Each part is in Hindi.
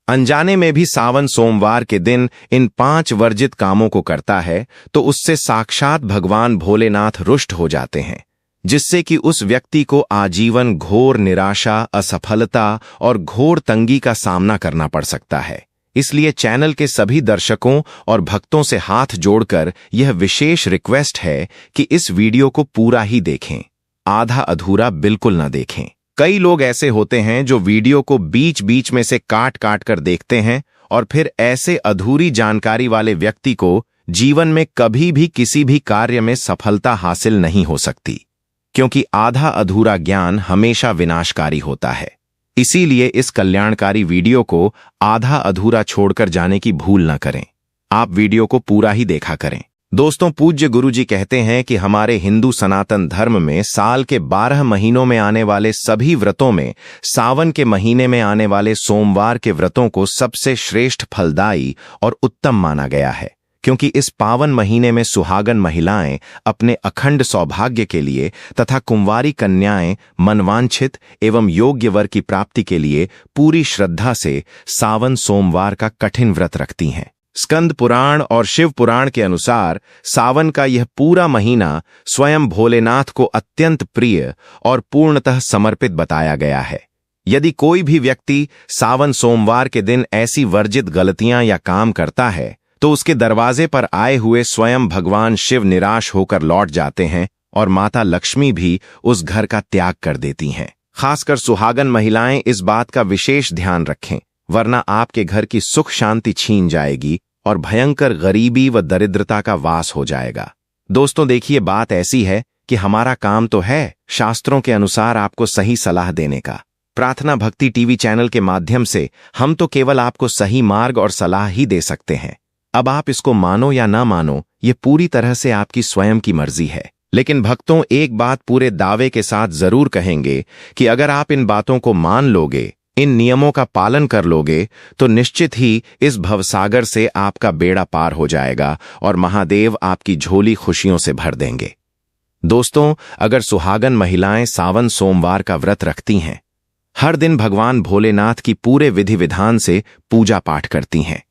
अनजाने में भी सावन सोमवार के दिन इन 5 वर्जित कामों को करता है तो उससे साक्षात भगवान भोलेनाथ रुष्ट हो जाते हैं, जिससे कि उस व्यक्ति को आजीवन घोर निराशा, असफलता और घोर तंगी का सामना करना पड़ सकता है। इसलिए चैनल के सभी दर्शकों और भक्तों से हाथ जोड़कर यह विशेष रिक्वेस्ट है कि इस वीडियो को पूरा ही देखें, आधा अधूरा बिल्कुल न देखें। कई लोग ऐसे होते हैं जो वीडियो को बीच बीच में से काट काट कर देखते हैं और फिर ऐसे अधूरी जानकारी वाले व्यक्ति को जीवन में कभी भी किसी भी कार्य में सफलता हासिल नहीं हो सकती, क्योंकि आधा अधूरा ज्ञान हमेशा विनाशकारी होता है। इसीलिए इस कल्याणकारी वीडियो को आधा अधूरा छोड़कर जाने की भूल न करें। आप वीडियो को पूरा ही देखा करें। दोस्तों, पूज्य गुरुजी कहते हैं कि हमारे हिंदू सनातन धर्म में साल के 12 महीनों में आने वाले सभी व्रतों में सावन के महीने में आने वाले सोमवार के व्रतों को सबसे श्रेष्ठ, फलदायी और उत्तम माना गया है, क्योंकि इस पावन महीने में सुहागन महिलाएं अपने अखंड सौभाग्य के लिए तथा कुंवारी कन्याएं मनवांछित एवं योग्य वर की प्राप्ति के लिए पूरी श्रद्धा से सावन सोमवार का कठिन व्रत रखती हैं। स्कंद पुराण और शिव पुराण के अनुसार सावन का यह पूरा महीना स्वयं भोलेनाथ को अत्यंत प्रिय और पूर्णतः समर्पित बताया गया है। यदि कोई भी व्यक्ति सावन सोमवार के दिन ऐसी वर्जित गलतियां या काम करता है तो उसके दरवाजे पर आए हुए स्वयं भगवान शिव निराश होकर लौट जाते हैं और माता लक्ष्मी भी उस घर का त्याग कर देती हैं। खासकर सुहागन महिलाएं इस बात का विशेष ध्यान रखें, वरना आपके घर की सुख शांति छीन जाएगी और भयंकर गरीबी व दरिद्रता का वास हो जाएगा। दोस्तों देखिए, बात ऐसी है कि हमारा काम तो है शास्त्रों के अनुसार आपको सही सलाह देने का। प्रार्थना भक्ति टीवी चैनल के माध्यम से हम तो केवल आपको सही मार्ग और सलाह ही दे सकते हैं। अब आप इसको मानो या ना मानो, ये पूरी तरह से आपकी स्वयं की मर्जी है। लेकिन भक्तों, एक बात पूरे दावे के साथ जरूर कहेंगे कि अगर आप इन बातों को मान लोगे, इन नियमों का पालन कर लोगे, तो निश्चित ही इस भवसागर से आपका बेड़ा पार हो जाएगा और महादेव आपकी झोली खुशियों से भर देंगे। दोस्तों, अगर सुहागन महिलाएं सावन सोमवार का व्रत रखती हैं, हर दिन भगवान भोलेनाथ की पूरे विधि विधान से पूजा पाठ करती हैं,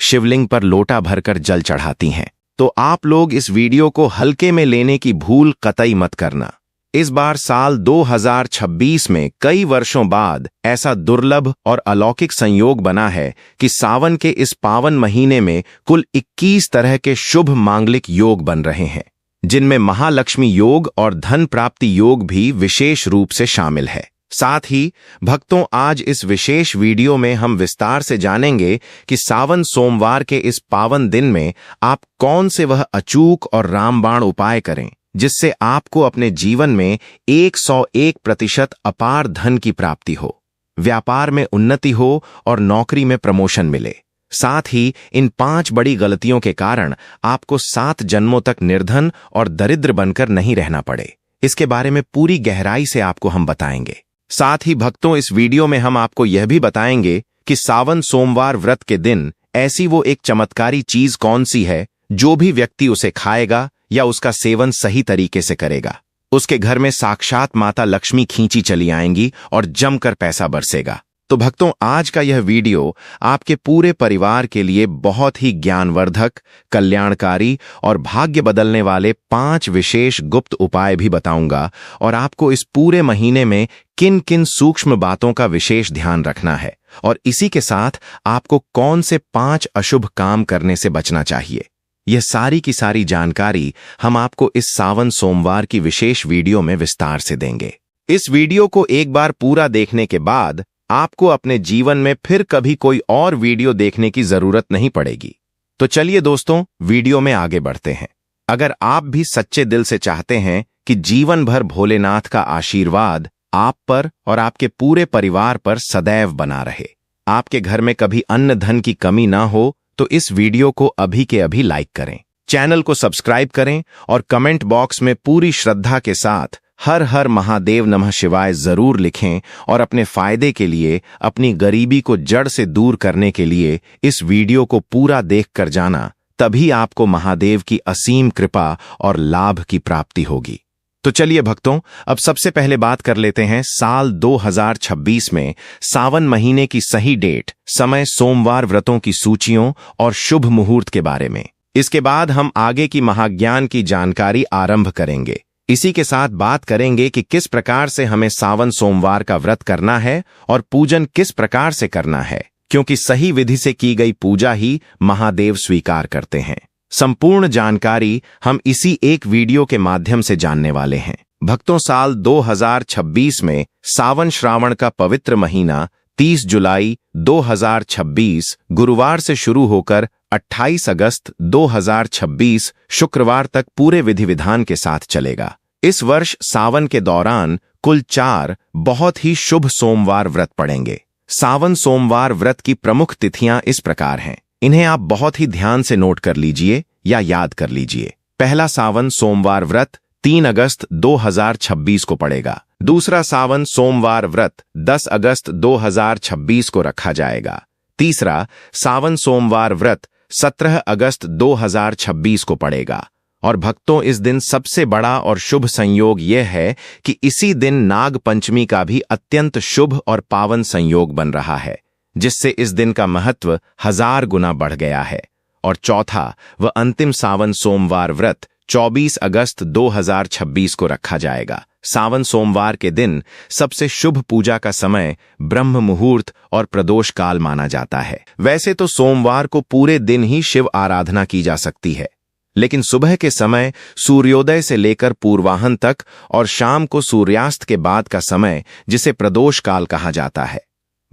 शिवलिंग पर लोटा भरकर जल चढ़ाती हैं, तो आप लोग इस वीडियो को हल्के में लेने की भूल कतई मत करना। इस बार साल 2026 में कई वर्षों बाद ऐसा दुर्लभ और अलौकिक संयोग बना है कि सावन के इस पावन महीने में कुल 21 तरह के शुभ मांगलिक योग बन रहे हैं, जिनमें महालक्ष्मी योग और धन प्राप्ति योग भी विशेष रूप से शामिल है। साथ ही भक्तों, आज इस विशेष वीडियो में हम विस्तार से जानेंगे कि सावन सोमवार के इस पावन दिन में आप कौन से वह अचूक और रामबाण उपाय करें जिससे आपको अपने जीवन में 101% अपार धन की प्राप्ति हो, व्यापार में उन्नति हो और नौकरी में प्रमोशन मिले। साथ ही इन 5 बड़ी गलतियों के कारण आपको 7 जन्मों तक निर्धन और दरिद्र बनकर नहीं रहना पड़े। इसके बारे में पूरी गहराई से आपको हम बताएंगे। साथ ही भक्तों, इस वीडियो में हम आपको यह भी बताएंगे कि सावन सोमवार व्रत के दिन ऐसी वो एक चमत्कारी चीज कौन सी है जो भी व्यक्ति उसे खाएगा या उसका सेवन सही तरीके से करेगा, उसके घर में साक्षात माता लक्ष्मी खींची चली आएंगी और जमकर पैसा बरसेगा। तो भक्तों, आज का यह वीडियो आपके पूरे परिवार के लिए बहुत ही ज्ञानवर्धक, कल्याणकारी और भाग्य बदलने वाले 5 विशेष गुप्त उपाय भी बताऊंगा और आपको इस पूरे महीने में किन किन सूक्ष्म बातों का विशेष ध्यान रखना है और इसी के साथ आपको कौन से 5 अशुभ काम करने से बचना चाहिए। यह सारी की सारी जानकारी हम आपको इस सावन सोमवार की विशेष वीडियो में विस्तार से देंगे। इस वीडियो को एक बार पूरा देखने के बाद आपको अपने जीवन में फिर कभी कोई और वीडियो देखने की जरूरत नहीं पड़ेगी। तो चलिए दोस्तों, वीडियो में आगे बढ़ते हैं। अगर आप भी सच्चे दिल से चाहते हैं कि जीवन भर भोलेनाथ का आशीर्वाद आप पर और आपके पूरे परिवार पर सदैव बना रहे, आपके घर में कभी अन्न धन की कमी ना हो, तो इस वीडियो को अभी के अभी लाइक करें, चैनल को सब्सक्राइब करें और कमेंट बॉक्स में पूरी श्रद्धा के साथ हर हर महादेव नमः शिवाय जरूर लिखें और अपने फायदे के लिए, अपनी गरीबी को जड़ से दूर करने के लिए इस वीडियो को पूरा देखकर जाना, तभी आपको महादेव की असीम कृपा और लाभ की प्राप्ति होगी। तो चलिए भक्तों, अब सबसे पहले बात कर लेते हैं साल 2026 में सावन महीने की सही डेट, समय, सोमवार व्रतों की सूचियों और शुभ मुहूर्त के बारे में। इसके बाद हम आगे की महाज्ञान की जानकारी आरंभ करेंगे। इसी के साथ बात करेंगे कि किस प्रकार से हमें सावन सोमवार का व्रत करना है और पूजन किस प्रकार से करना है, क्योंकि सही विधि से की गई पूजा ही महादेव स्वीकार करते हैं। संपूर्ण जानकारी हम इसी एक वीडियो के माध्यम से जानने वाले हैं। भक्तों, साल 2026 में सावन श्रावण का पवित्र महीना 30 जुलाई 2026 गुरुवार से शुरू होकर 28 अगस्त 2026 शुक्रवार तक पूरे विधि विधान के साथ चलेगा। इस वर्ष सावन के दौरान कुल 4 बहुत ही शुभ सोमवार व्रत पड़ेंगे। सावन सोमवार व्रत की प्रमुख तिथियां इस प्रकार हैं। इन्हें आप बहुत ही ध्यान से नोट कर लीजिए या याद कर लीजिए। पहला सावन सोमवार व्रत 3 अगस्त 2026 को पड़ेगा। दूसरा सावन सोमवार व्रत 10 अगस्त 2026 को रखा जाएगा। तीसरा सावन सोमवार व्रत 17 अगस्त 2026 को पड़ेगा। और भक्तों, इस दिन सबसे बड़ा और शुभ संयोग यह है कि इसी दिन नाग पंचमी का भी अत्यंत शुभ और पावन संयोग बन रहा है, जिससे इस दिन का महत्व 1000 गुना बढ़ गया है। और चौथा व अंतिम सावन सोमवार व्रत 24 अगस्त 2026 को रखा जाएगा। सावन सोमवार के दिन सबसे शुभ पूजा का समय ब्रह्म मुहूर्त और प्रदोष काल माना जाता है। वैसे तो सोमवार को पूरे दिन ही शिव आराधना की जा सकती है, लेकिन सुबह के समय सूर्योदय से लेकर पूर्वाहन तक और शाम को सूर्यास्त के बाद का समय, जिसे प्रदोष काल कहा जाता है,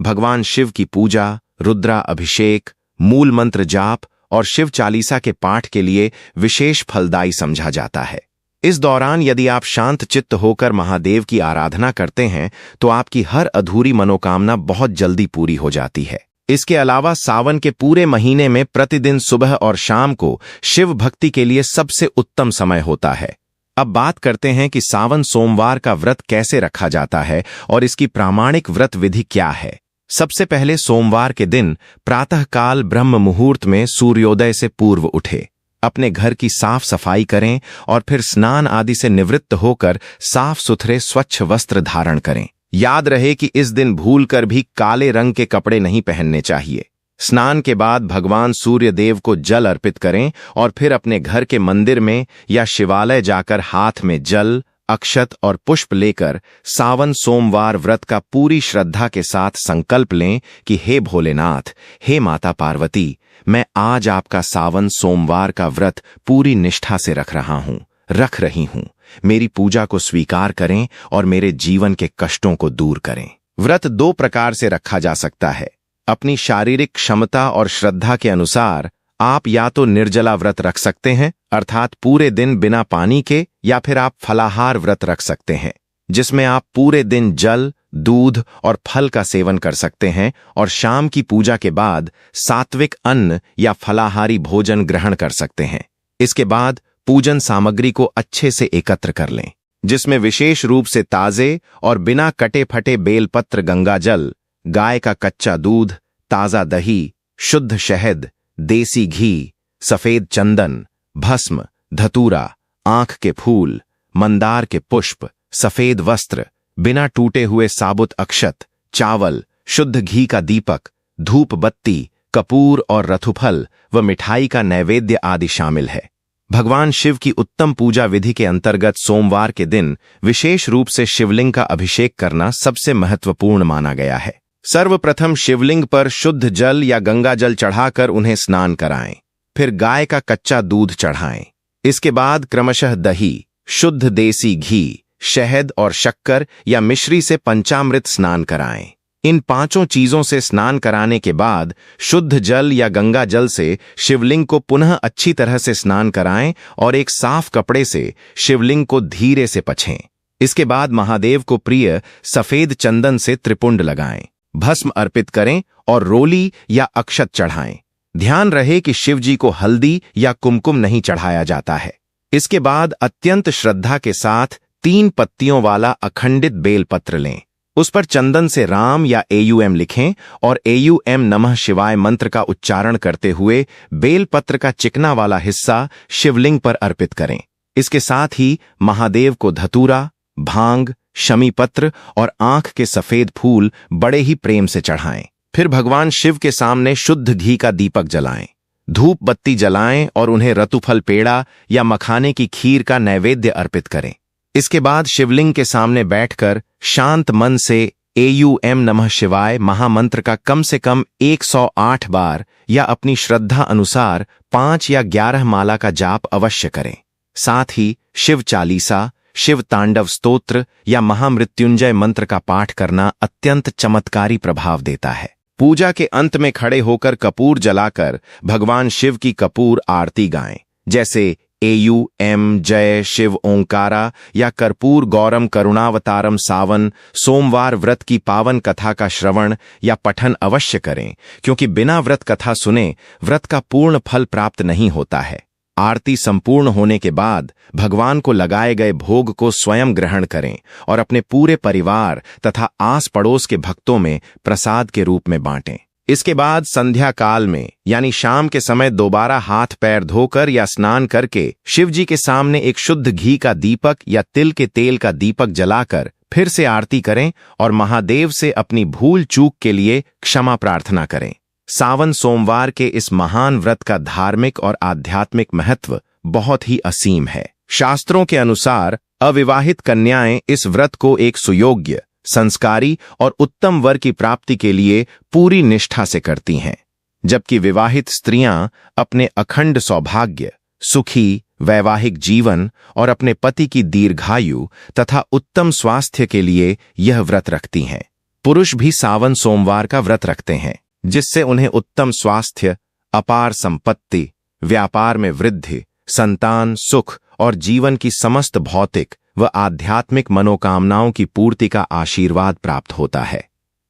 भगवान शिव की पूजा, रुद्रा अभिषेक, मूल मंत्र जाप और शिव चालीसा के पाठ के लिए विशेष फलदायी समझा जाता है। इस दौरान यदि आप शांत चित्त होकर महादेव की आराधना करते हैं तो आपकी हर अधूरी मनोकामना बहुत जल्दी पूरी हो जाती है। इसके अलावा सावन के पूरे महीने में प्रतिदिन सुबह और शाम को शिव भक्ति के लिए सबसे उत्तम समय होता है। अब बात करते हैं कि सावन सोमवार का व्रत कैसे रखा जाता है और इसकी प्रामाणिक व्रत विधि क्या है। सबसे पहले सोमवार के दिन प्रातःकाल ब्रह्म मुहूर्त में सूर्योदय से पूर्व उठे, अपने घर की साफ सफाई करें और फिर स्नान आदि से निवृत्त होकर साफ सुथरे स्वच्छ वस्त्र धारण करें। याद रहे कि इस दिन भूलकर भी काले रंग के कपड़े नहीं पहनने चाहिए। स्नान के बाद भगवान सूर्य देव को जल अर्पित करें और फिर अपने घर के मंदिर में या शिवालय जाकर हाथ में जल, अक्षत और पुष्प लेकर सावन सोमवार व्रत का पूरी श्रद्धा के साथ संकल्प लें कि हे भोलेनाथ, हे माता पार्वती, मैं आज आपका सावन सोमवार का व्रत पूरी निष्ठा से रख रही हूं। मेरी पूजा को स्वीकार करें और मेरे जीवन के कष्टों को दूर करें। व्रत 2 प्रकार से रखा जा सकता है। अपनी शारीरिक क्षमता और श्रद्धा के अनुसार आप या तो निर्जला व्रत रख सकते हैं, अर्थात पूरे दिन बिना पानी के, या फिर आप फलाहार व्रत रख सकते हैं, जिसमें आप पूरे दिन जल, दूध और फल का सेवन कर सकते हैं और शाम की पूजा के बाद सात्विक अन्न या फलाहारी भोजन ग्रहण कर सकते हैं। इसके बाद पूजन सामग्री को अच्छे से एकत्र कर लें, जिसमें विशेष रूप से ताजे और बिना कटे फटे बेलपत्र, गंगाजल, गाय का कच्चा दूध, ताजा दही, शुद्ध शहद, देसी घी, सफेद चंदन, भस्म, धतूरा, आंख के फूल, मंदार के पुष्प, सफेद वस्त्र, बिना टूटे हुए साबुत अक्षत, चावल, शुद्ध घी का दीपक, धूप बत्ती, कपूर और रथुफल व मिठाई का नैवेद्य आदि शामिल है। भगवान शिव की उत्तम पूजा विधि के अंतर्गत सोमवार के दिन विशेष रूप से शिवलिंग का अभिषेक करना सबसे महत्वपूर्ण माना गया है। सर्वप्रथम शिवलिंग पर शुद्ध जल या गंगा जल चढ़ाकर उन्हें स्नान कराएं, फिर गाय का कच्चा दूध चढ़ाएं। इसके बाद क्रमशः दही, शुद्ध देसी घी, शहद और शक्कर या मिश्री से पंचामृत स्नान कराएं। इन 5 चीजों से स्नान कराने के बाद शुद्ध जल या गंगा जल से शिवलिंग को पुनः अच्छी तरह से स्नान कराएं और एक साफ कपड़े से शिवलिंग को धीरे से पछें। इसके बाद महादेव को प्रिय सफेद चंदन से त्रिपुंड लगाएं, भस्म अर्पित करें और रोली या अक्षत चढ़ाएं। ध्यान रहे कि शिवजी को हल्दी या कुमकुम नहीं चढ़ाया जाता है। इसके बाद अत्यंत श्रद्धा के साथ 3 पत्तियों वाला अखंडित बेलपत्र लें, उस पर चंदन से राम या AUM लिखें और AUM नमः शिवाय मंत्र का उच्चारण करते हुए बेलपत्र का चिकना वाला हिस्सा शिवलिंग पर अर्पित करें। इसके साथ ही महादेव को धतूरा, भांग, शमीपत्र और आंख के सफेद फूल बड़े ही प्रेम से चढ़ाएं। फिर भगवान शिव के सामने शुद्ध घी का दीपक जलाएं, धूप बत्ती जलाएं और उन्हें रतुफल पेड़ा या मखाने की खीर का नैवेद्य अर्पित करें। इसके बाद शिवलिंग के सामने बैठकर शांत मन से एयूएम नमः शिवाय महामंत्र का कम से कम 108 बार या अपनी श्रद्धा अनुसार 5 या 11 माला का जाप अवश्य करें। साथ ही शिव चालीसा, शिव तांडव स्तोत्र या महामृत्युंजय मंत्र का पाठ करना अत्यंत चमत्कारी प्रभाव देता है। पूजा के अंत में खड़े होकर कपूर जलाकर भगवान शिव की कपूर आरती गाएं, जैसे एयूएम जय शिव ओंकारा या कर्पूर गौरम करुणावतारम सावन। सोमवार व्रत की पावन कथा का श्रवण या पठन अवश्य करें, क्योंकि बिना व्रत कथा सुने व्रत का पूर्ण फल प्राप्त नहीं होता है। आरती संपूर्ण होने के बाद भगवान को लगाए गए भोग को स्वयं ग्रहण करें और अपने पूरे परिवार तथा आस पड़ोस के भक्तों में प्रसाद के रूप में बांटें। इसके बाद संध्या काल में यानी शाम के समय दोबारा हाथ पैर धोकर या स्नान करके शिव जी के सामने एक शुद्ध घी का दीपक या तिल के तेल का दीपक जलाकर फिर से आरती करें और महादेव से अपनी भूल चूक के लिए क्षमा प्रार्थना करें। सावन सोमवार के इस महान व्रत का धार्मिक और आध्यात्मिक महत्व बहुत ही असीम है। शास्त्रों के अनुसार अविवाहित कन्याएं इस व्रत को एक सुयोग्य, संस्कारी और उत्तम वर की प्राप्ति के लिए पूरी निष्ठा से करती हैं, जबकि विवाहित स्त्रियां अपने अखंड सौभाग्य, सुखी वैवाहिक जीवन और अपने पति की दीर्घायु तथा उत्तम स्वास्थ्य के लिए यह व्रत रखती हैं। पुरुष भी सावन सोमवार का व्रत रखते हैं, जिससे उन्हें उत्तम स्वास्थ्य, अपार संपत्ति, व्यापार में वृद्धि, संतान सुख और जीवन की समस्त भौतिक व आध्यात्मिक मनोकामनाओं की पूर्ति का आशीर्वाद प्राप्त होता है।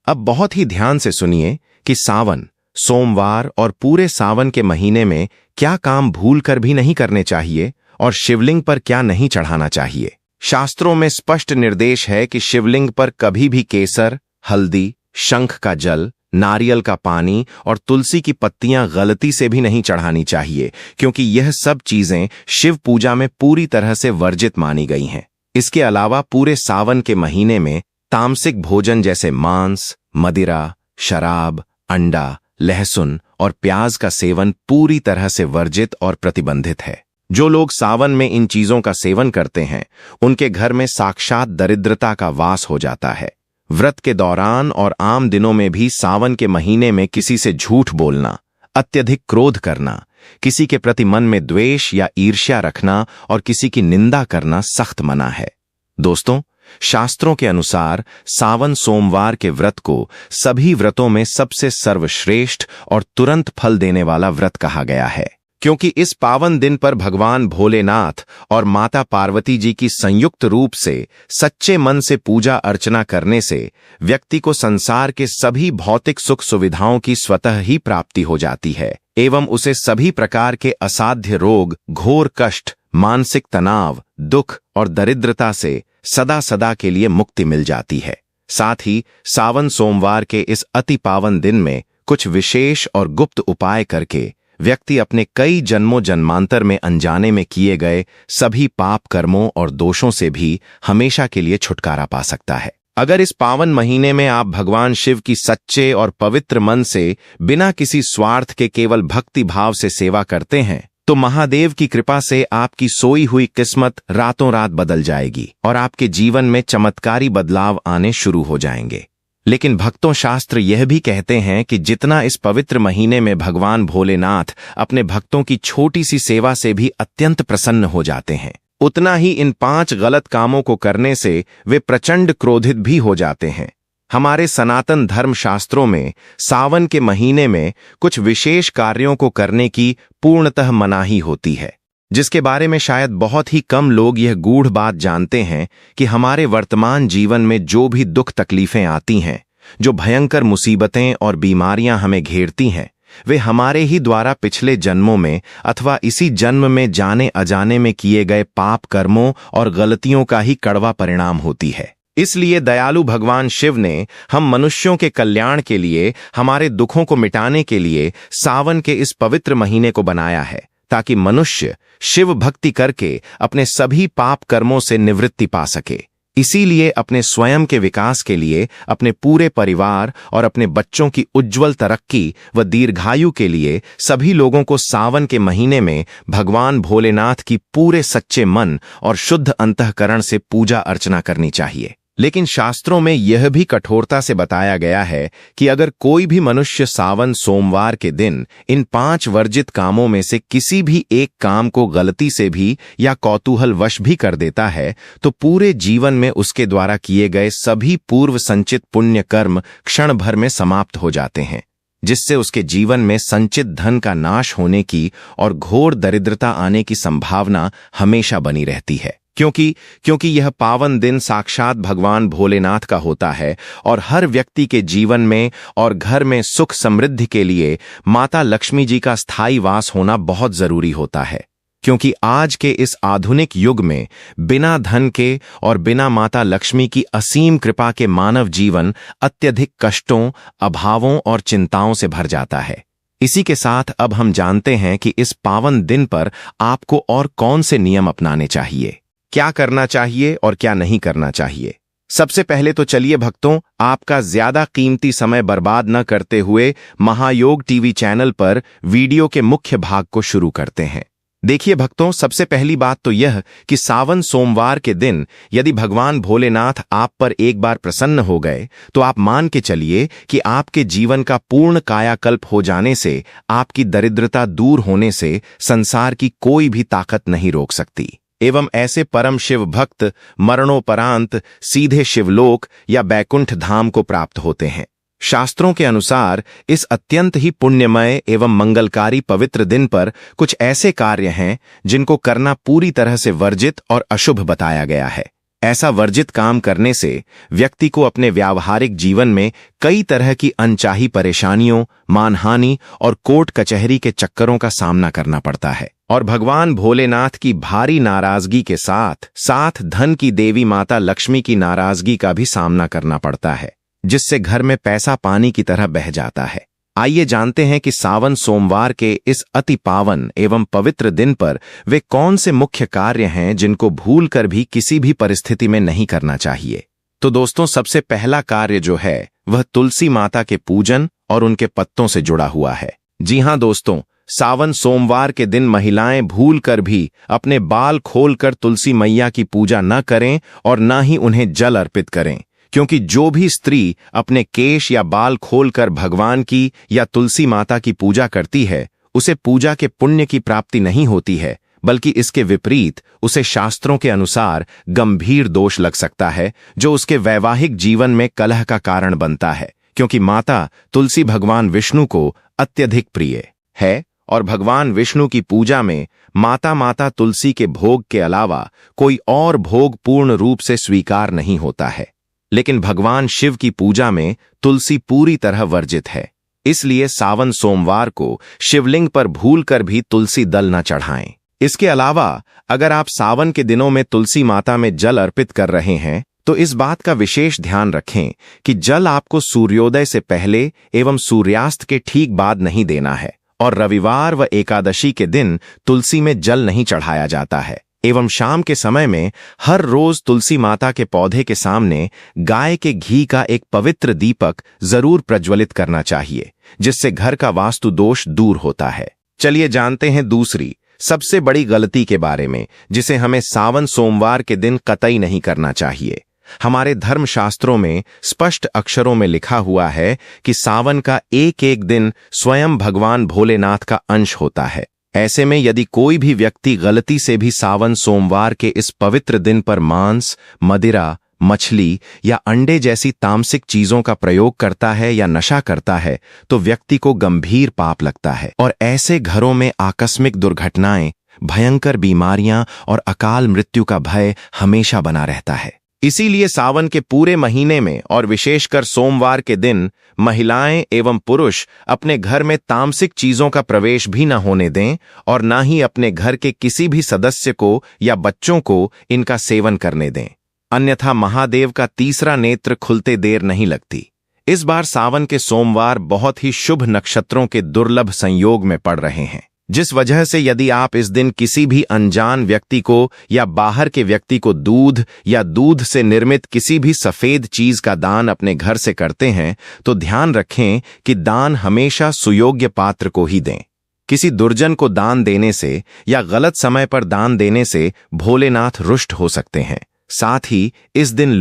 अब बहुत ही ध्यान से सुनिए कि सावन, सोमवार और पूरे सावन के महीने में क्या काम भूलकर भी नहीं करने चाहिए और शिवलिंग पर क्या नहीं चढ़ाना चाहिए। शास्त्रों में स्पष्ट निर्देश है कि शिवलिंग पर कभी भी केसर, हल्दी, शंख का जल, नारियल का पानी और तुलसी की पत्तियां गलती से भी नहीं चढ़ानी चाहिए, क्योंकि यह सब चीजें शिव पूजा में पूरी तरह से वर्जित मानी गई हैं। इसके अलावा पूरे सावन के महीने में तामसिक भोजन जैसे मांस, मदिरा, शराब, अंडा, लहसुन और प्याज का सेवन पूरी तरह से वर्जित और प्रतिबंधित है। जो लोग सावन में इन चीजों का सेवन करते हैं, उनके घर में साक्षात दरिद्रता का वास हो जाता है। व्रत के दौरान और आम दिनों में भी सावन के महीने में किसी से झूठ बोलना, अत्यधिक क्रोध करना, किसी के प्रति मन में द्वेष या ईर्ष्या रखना और किसी की निंदा करना सख्त मना है। दोस्तों, शास्त्रों के अनुसार सावन सोमवार के व्रत को सभी व्रतों में सबसे सर्वश्रेष्ठ और तुरंत फल देने वाला व्रत कहा गया है, क्योंकि इस पावन दिन पर भगवान भोलेनाथ और माता पार्वती जी की संयुक्त रूप से सच्चे मन से पूजा अर्चना करने से व्यक्ति को संसार के सभी भौतिक सुख सुविधाओं की स्वतः ही प्राप्ति हो जाती है एवं उसे सभी प्रकार के असाध्य रोग, घोर कष्ट, मानसिक तनाव, दुख और दरिद्रता से सदा सदा के लिए मुक्ति मिल जाती है। साथ ही सावन सोमवार के इस अति पावन दिन में कुछ विशेष और गुप्त उपाय करके व्यक्ति अपने कई जन्मों जन्मांतर में अनजाने में किए गए सभी पाप कर्मों और दोषों से भी हमेशा के लिए छुटकारा पा सकता है। अगर इस पावन महीने में आप भगवान शिव की सच्चे और पवित्र मन से बिना किसी स्वार्थ के केवल भक्ति भाव से सेवा करते हैं, तो महादेव की कृपा से आपकी सोई हुई किस्मत रातों रात बदल जाएगी और आपके जीवन में चमत्कारी बदलाव आने शुरू हो जाएंगे। लेकिन भक्तों, शास्त्र यह भी कहते हैं कि जितना इस पवित्र महीने में भगवान भोलेनाथ अपने भक्तों की छोटी सी सेवा से भी अत्यंत प्रसन्न हो जाते हैं, उतना ही इन 5 गलत कामों को करने से वे प्रचंड क्रोधित भी हो जाते हैं। हमारे सनातन धर्म शास्त्रों में सावन के महीने में कुछ विशेष कार्यों को करने की पूर्णतः मनाही होती है, जिसके बारे में शायद बहुत ही कम लोग यह गूढ़ बात जानते हैं कि हमारे वर्तमान जीवन में जो भी दुख तकलीफें आती हैं, जो भयंकर मुसीबतें और बीमारियां हमें घेरती हैं, वे हमारे ही द्वारा पिछले जन्मों में अथवा इसी जन्म में जाने अजाने में किए गए पाप कर्मों और गलतियों का ही कड़वा परिणाम होती है। इसलिए दयालु भगवान शिव ने हम मनुष्यों के कल्याण के लिए, हमारे दुखों को मिटाने के लिए सावन के इस पवित्र महीने को बनाया है, ताकि मनुष्य शिव भक्ति करके अपने सभी पाप कर्मों से निवृत्ति पा सके। इसीलिए अपने स्वयं के विकास के लिए, अपने पूरे परिवार और अपने बच्चों की उज्जवल तरक्की व दीर्घायु के लिए सभी लोगों को सावन के महीने में भगवान भोलेनाथ की पूरे सच्चे मन और शुद्ध अंतःकरण से पूजा अर्चना करनी चाहिए। लेकिन शास्त्रों में यह भी कठोरता से बताया गया है कि अगर कोई भी मनुष्य सावन सोमवार के दिन इन 5 वर्जित कामों में से किसी भी एक काम को गलती से भी या कौतूहलवश भी कर देता है, तो पूरे जीवन में उसके द्वारा किए गए सभी पूर्व संचित पुण्य कर्म क्षण भर में समाप्त हो जाते हैं, जिससे उसके जीवन में संचित धन का नाश होने की और घोर दरिद्रता आने की संभावना हमेशा बनी रहती है। क्योंकि यह पावन दिन साक्षात भगवान भोलेनाथ का होता है और हर व्यक्ति के जीवन में और घर में सुख समृद्धि के लिए माता लक्ष्मी जी का स्थायी वास होना बहुत जरूरी होता है। क्योंकि आज के इस आधुनिक युग में बिना धन के और बिना माता लक्ष्मी की असीम कृपा के मानव जीवन अत्यधिक कष्टों, अभावों और चिंताओं से भर जाता है। इसी के साथ अब हम जानते हैं कि इस पावन दिन पर आपको और कौन से नियम अपनाने चाहिए, क्या करना चाहिए और क्या नहीं करना चाहिए। सबसे पहले तो चलिए भक्तों, आपका ज्यादा कीमती समय बर्बाद न करते हुए महायोग टीवी चैनल पर वीडियो के मुख्य भाग को शुरू करते हैं। देखिए भक्तों, सबसे पहली बात तो यह कि सावन सोमवार के दिन यदि भगवान भोलेनाथ आप पर एक बार प्रसन्न हो गए तो आप मान के चलिए कि आपके जीवन का पूर्ण कायाकल्प हो जाने से, आपकी दरिद्रता दूर होने से संसार की कोई भी ताकत नहीं रोक सकती। एवं ऐसे परम शिव भक्त मरणोपरांत सीधे शिवलोक या बैकुंठ धाम को प्राप्त होते हैं। शास्त्रों के अनुसार इस अत्यंत ही पुण्यमय एवं मंगलकारी पवित्र दिन पर कुछ ऐसे कार्य हैं जिनको करना पूरी तरह से वर्जित और अशुभ बताया गया है। ऐसा वर्जित काम करने से व्यक्ति को अपने व्यावहारिक जीवन में कई तरह की अनचाही परेशानियों, मानहानि और कोर्ट कचहरी के चक्करों का सामना करना पड़ता है और भगवान भोलेनाथ की भारी नाराजगी के साथ साथ धन की देवी माता लक्ष्मी की नाराजगी का भी सामना करना पड़ता है, जिससे घर में पैसा पानी की तरह बह जाता है। आइए जानते हैं कि सावन सोमवार के इस अति पावन एवं पवित्र दिन पर वे कौन से मुख्य कार्य हैं जिनको भूलकर भी किसी भी परिस्थिति में नहीं करना चाहिए। तो दोस्तों, सबसे पहला कार्य जो है वह तुलसी माता के पूजन और उनके पत्तों से जुड़ा हुआ है। जी हां दोस्तों, सावन सोमवार के दिन महिलाएं भूलकर भी अपने बाल खोलकर तुलसी मैया की पूजा न करें और न ही उन्हें जल अर्पित करें, क्योंकि जो भी स्त्री अपने केश या बाल खोलकर भगवान की या तुलसी माता की पूजा करती है, उसे पूजा के पुण्य की प्राप्ति नहीं होती है, बल्कि इसके विपरीत उसे शास्त्रों के अनुसार गंभीर दोष लग सकता है, जो उसके वैवाहिक जीवन में कलह का कारण बनता है। क्योंकि माता तुलसी भगवान विष्णु को अत्यधिक प्रिय है और भगवान विष्णु की पूजा में माता तुलसी के भोग के अलावा कोई और भोग पूर्ण रूप से स्वीकार नहीं होता है। लेकिन भगवान शिव की पूजा में तुलसी पूरी तरह वर्जित है। इसलिए सावन सोमवार को शिवलिंग पर भूलकर भी तुलसी दल न चढ़ाएं। इसके अलावा अगर आप सावन के दिनों में तुलसी माता में जल अर्पित कर रहे हैं तो इस बात का विशेष ध्यान रखें कि जल आपको सूर्योदय से पहले एवं सूर्यास्त के ठीक बाद नहीं देना है और रविवार व एकादशी के दिन तुलसी में जल नहीं चढ़ाया जाता है। एवं शाम के समय में हर रोज तुलसी माता के पौधे के सामने गाय के घी का एक पवित्र दीपक जरूर प्रज्वलित करना चाहिए, जिससे घर का वास्तु दोष दूर होता है। चलिए जानते हैं दूसरी सबसे बड़ी गलती के बारे में, जिसे हमें सावन सोमवार के दिन कतई नहीं करना चाहिए। हमारे धर्मशास्त्रों में स्पष्ट अक्षरों में लिखा हुआ है कि सावन का एक एक दिन स्वयं भगवान भोलेनाथ का अंश होता है। ऐसे में यदि कोई भी व्यक्ति गलती से भी सावन सोमवार के इस पवित्र दिन पर मांस, मदिरा, मछली या अंडे जैसी तामसिक चीजों का प्रयोग करता है या नशा करता है, तो व्यक्ति को गंभीर पाप लगता है और ऐसे घरों में आकस्मिक दुर्घटनाएं, भयंकर बीमारियां और अकाल मृत्यु का भय हमेशा बना रहता है। इसीलिए सावन के पूरे महीने में और विशेषकर सोमवार के दिन महिलाएं एवं पुरुष अपने घर में तामसिक चीजों का प्रवेश भी न होने दें और न ही अपने घर के किसी भी सदस्य को या बच्चों को इनका सेवन करने दें, अन्यथा महादेव का तीसरा नेत्र खुलते देर नहीं लगती। इस बार सावन के सोमवार बहुत ही शुभ नक्षत्रों के दुर्लभ संयोग में पड़ रहे हैं, जिस वजह से यदि आप इस दिन किसी भी अनजान व्यक्ति को या बाहर के व्यक्ति को दूध या दूध से निर्मित किसी भी सफेद चीज का दान अपने घर से करते हैं तो ध्यान रखें कि दान हमेशा सुयोग्य पात्र को ही दें। किसी दुर्जन को दान देने से या गलत समय पर दान देने से भोलेनाथ रुष्ट हो सकते हैं। साथ ही इस दिन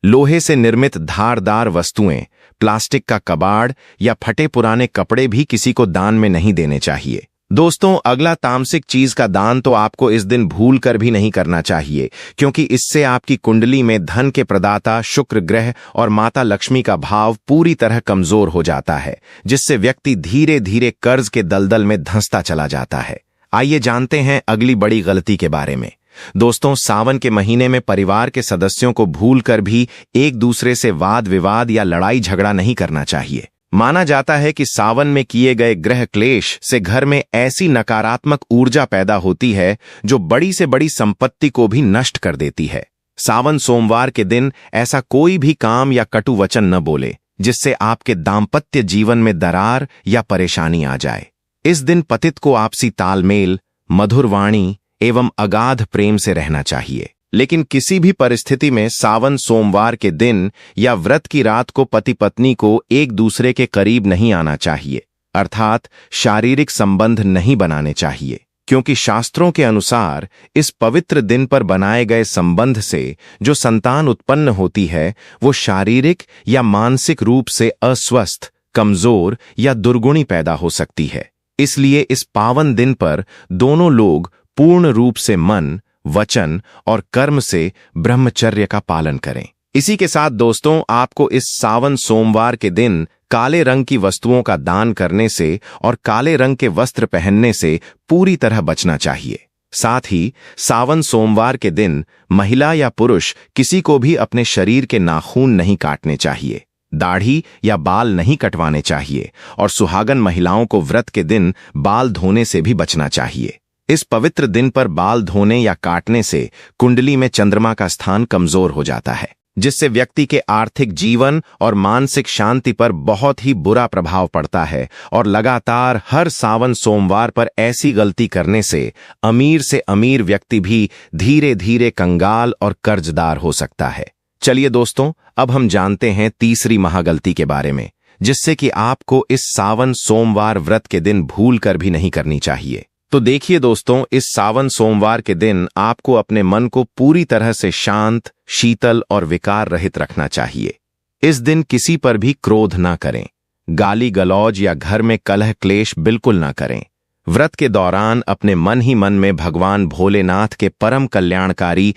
लोहे से निर्मित धारदार वस्तुएं, प्लास्टिक का कबाड़ या फटे पुराने कपड़े भी किसी को दान में नहीं देने चाहिए। दोस्तों, अगला तामसिक चीज का दान तो आपको इस दिन भूल कर भी नहीं करना चाहिए, क्योंकि इससे आपकी कुंडली में धन के प्रदाता शुक्र ग्रह और माता लक्ष्मी का भाव पूरी तरह कमजोर हो जाता है, जिससे व्यक्ति धीरे धीरे कर्ज के दलदल में धंसता चला जाता है। आइए जानते हैं अगली बड़ी गलती के बारे में। दोस्तों, सावन के महीने में परिवार के सदस्यों को भूल कर भी एक दूसरे से वाद विवाद या लड़ाई झगड़ा नहीं करना चाहिए। माना जाता है कि सावन में किए गए ग्रह क्लेश से घर में ऐसी नकारात्मक ऊर्जा पैदा होती है जो बड़ी से बड़ी संपत्ति को भी नष्ट कर देती है। सावन सोमवार के दिन ऐसा कोई भी काम या कटु वचन न बोले जिससे आपके दाम्पत्य जीवन में दरार या परेशानी आ जाए। इस दिन पतित को आपसी तालमेल, मधुर वाणी एवं अगाध प्रेम से रहना चाहिए। लेकिन किसी भी परिस्थिति में सावन सोमवार के दिन या व्रत की रात को पति पत्नी को एक दूसरे के करीब नहीं आना चाहिए, अर्थात शारीरिक संबंध नहीं बनाने चाहिए, क्योंकि शास्त्रों के अनुसार इस पवित्र दिन पर बनाए गए संबंध से जो संतान उत्पन्न होती है वो शारीरिक या मानसिक रूप से अस्वस्थ, कमजोर या दुर्गुणी पैदा हो सकती है। इसलिए इस पावन दिन पर दोनों लोग पूर्ण रूप से मन, वचन और कर्म से ब्रह्मचर्य का पालन करें। इसी के साथ दोस्तों, आपको इस सावन सोमवार के दिन काले रंग की वस्तुओं का दान करने से और काले रंग के वस्त्र पहनने से पूरी तरह बचना चाहिए। साथ ही सावन सोमवार के दिन महिला या पुरुष किसी को भी अपने शरीर के नाखून नहीं काटने चाहिए, दाढ़ी या बाल नहीं कटवाने चाहिए और सुहागन महिलाओं को व्रत के दिन बाल धोने से भी बचना चाहिए। इस पवित्र दिन पर बाल धोने या काटने से कुंडली में चंद्रमा का स्थान कमजोर हो जाता है, जिससे व्यक्ति के आर्थिक जीवन और मानसिक शांति पर बहुत ही बुरा प्रभाव पड़ता है और लगातार हर सावन सोमवार पर ऐसी गलती करने से अमीर से अमीर व्यक्ति भी धीरे धीरे कंगाल और कर्जदार हो सकता है। चलिए दोस्तों, अब हम जानते हैं तीसरी महागलती के बारे में, जिससे कि आपको इस सावन सोमवार व्रत के दिन भूल कर भी नहीं करनी चाहिए। तो देखिए दोस्तों, इस सावन सोमवार के दिन आपको अपने मन को पूरी तरह से शांत, शीतल और विकार रहित रखना चाहिए। इस दिन किसी पर भी क्रोध ना करें, गाली गलौज या घर में कलह क्लेश बिल्कुल ना करें। व्रत के दौरान अपने मन ही मन में भगवान भोलेनाथ के परम कल्याणकारी